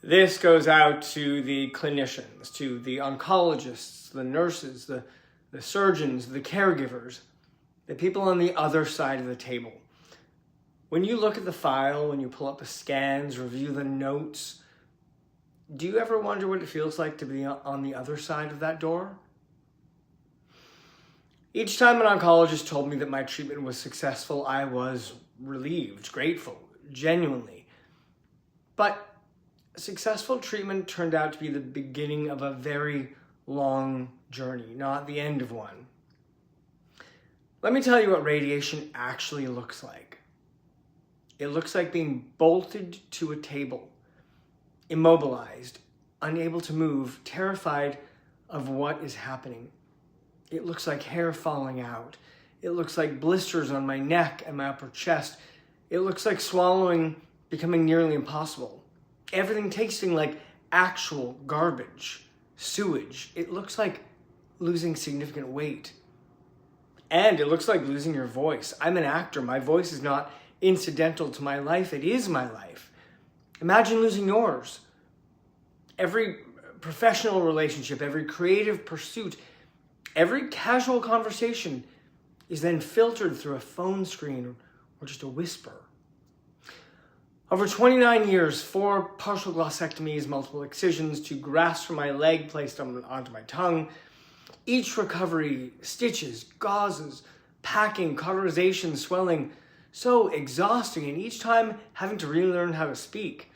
This goes out to the clinicians, to the oncologists, the nurses, the surgeons, the caregivers, the people on the other side of the table. When you look at the file, when you pull up the scans, review the notes, do you ever wonder what it feels like to be on the other side of that door? Each time an oncologist told me that my treatment was successful, I was relieved, grateful, genuinely. But successful treatment turned out to be the beginning of a very long journey, not the end of one. Let me tell you what radiation actually looks like. It looks like being bolted to a table, immobilized, unable to move, terrified of what is happening. It looks like hair falling out. It looks like blisters on my neck and my upper chest. It looks like swallowing becoming nearly impossible. Everything tasting like actual garbage, sewage. It looks like losing significant weight. And it looks like losing your voice. I'm an actor. My voice is not incidental to my life. It is my life. Imagine losing yours. Every professional relationship, every creative pursuit, every casual conversation is then filtered through a phone screen or just a whisper. Over 29 years, 4 partial glossectomies, multiple excisions, 2 grafts from my leg placed onto my tongue, each recovery, stitches, gauzes, packing, cauterization, swelling, so exhausting, and each time having to relearn how to speak.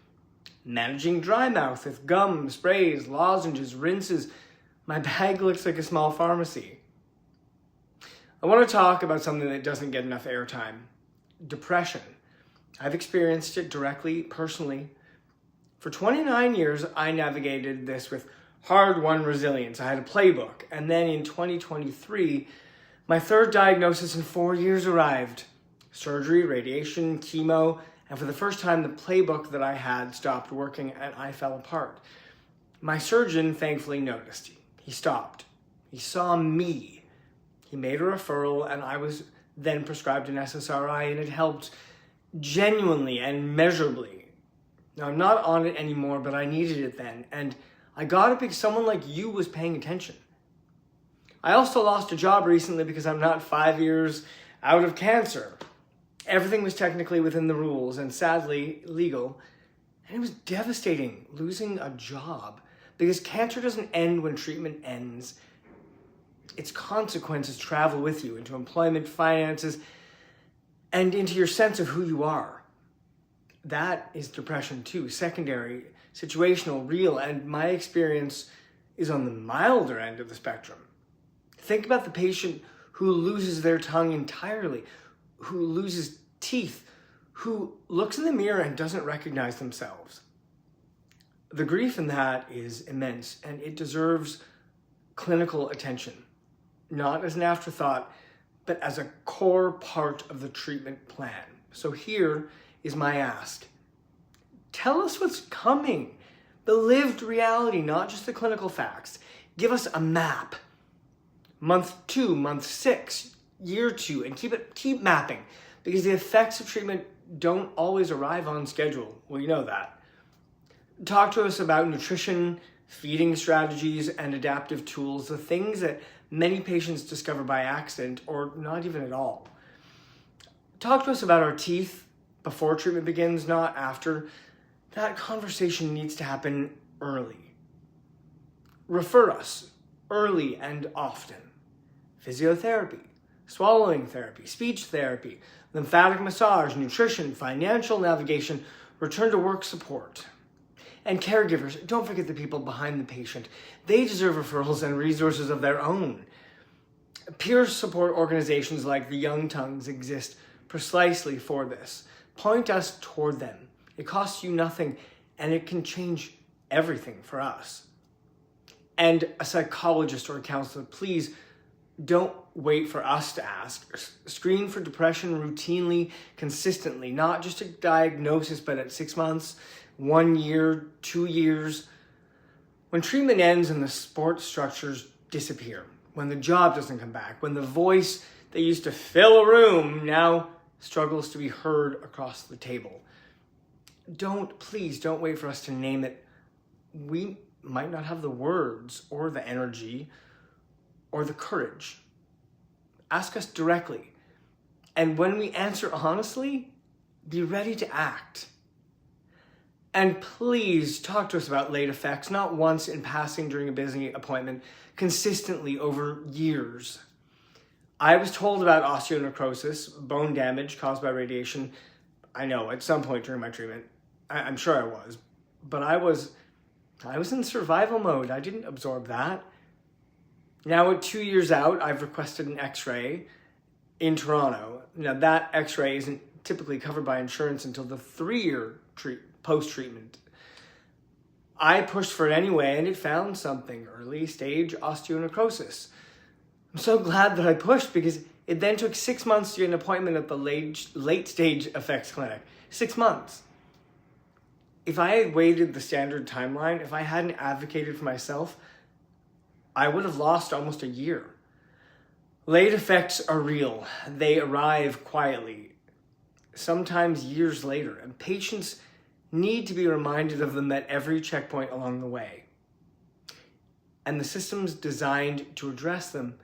Managing dry mouth with gum, sprays, lozenges, rinses. My bag looks like a small pharmacy. I want to talk about something that doesn't get enough airtime. Depression. I've experienced it directly, personally. For 29 years, I navigated this with hard-won resilience. I had a playbook. And then in 2023, my third diagnosis in 4 years arrived. Surgery, radiation, chemo, and for the first time, the playbook that I had stopped working and I fell apart. My surgeon thankfully noticed. He stopped. He saw me. He made a referral and I was then prescribed an SSRI and it helped genuinely and measurably. Now, I'm not on it anymore, but I needed it then. And I got it because someone like you was paying attention. I also lost a job recently because I'm not 5 years out of cancer. Everything was technically within the rules and sadly legal. And it was devastating losing a job because cancer doesn't end when treatment ends. Its consequences travel with you into employment, finances, and into your sense of who you are. That is depression too, secondary, situational, real, and my experience is on the milder end of the spectrum. Think about the patient who loses their tongue entirely, who loses teeth, who looks in the mirror and doesn't recognize themselves. The grief in that is immense and it deserves clinical attention, not as an afterthought, but as a core part of the treatment plan. So here is my ask. Tell us what's coming, the lived reality, not just the clinical facts. Give us a map. Month 2, month 6, year 2, and keep mapping because the effects of treatment don't always arrive on schedule. Well, you know that. Talk to us about nutrition, feeding strategies, and adaptive tools, the things that many patients discover by accident or not even at all. Talk to us about our teeth before treatment begins, not after. That conversation needs to happen early. Refer us early and often. Physiotherapy, swallowing therapy, speech therapy, lymphatic massage, nutrition, financial navigation, return to work support. And caregivers, don't forget the people behind the patient. They deserve referrals and resources of their own. Peer support organizations like the Young Tongues exist precisely for this. Point us toward them. It costs you nothing and it can change everything for us. And a psychologist or a counselor, please don't wait for us to ask. Screen for depression routinely, consistently, not just a diagnosis, but at 6 months, 1 year, 2 years. When treatment ends and the support structures disappear, when the job doesn't come back, when the voice that used to fill a room now struggles to be heard across the table. Please don't wait for us to name it we might not have the words or the energy or the courage. Ask us directly. And when we answer honestly, be ready to act. And please talk to us about late effects, not once in passing during a busy appointment, consistently over years. I was told about osteonecrosis, bone damage caused by radiation, I know, at some point during my treatment. I'm sure I was. But I was in survival mode. I didn't absorb that. Now at 2 years out, I've requested an x-ray in Toronto. Now that x-ray isn't typically covered by insurance until the 3-year post-treatment. I pushed for it anyway, and it found something, early stage osteonecrosis. I'm so glad that I pushed, because it then took 6 months to get an appointment at the late stage effects clinic. 6 months. If I had waited the standard timeline, if I hadn't advocated for myself, I would have lost almost a year. Late effects are real. They arrive quietly, sometimes years later, and patients need to be reminded of them at every checkpoint along the way. And the systems designed to address them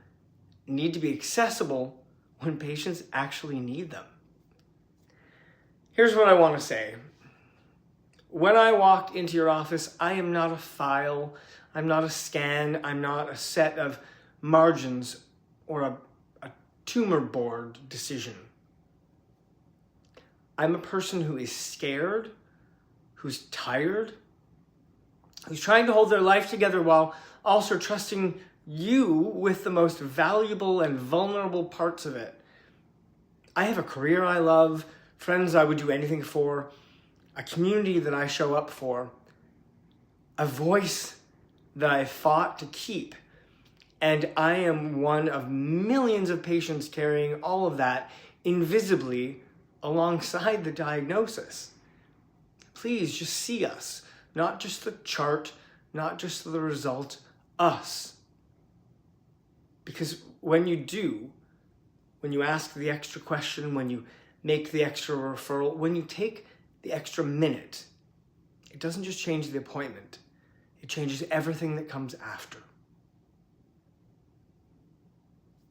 need to be accessible when patients actually need them. Here's what I want to say. When I walked into your office, I am not a file, I'm not a scan, I'm not a set of margins or a tumor board decision. I'm a person who is scared, who's tired, who's trying to hold their life together while also trusting you with the most valuable and vulnerable parts of it. I have a career I love, friends I would do anything for, a community that I show up for, a voice that I fought to keep. And I am one of millions of patients carrying all of that invisibly alongside the diagnosis. Please just see us, not just the chart, not just the result, us. Because when you do, when you ask the extra question, when you make the extra referral, when you take the extra minute, it doesn't just change the appointment, it changes everything that comes after.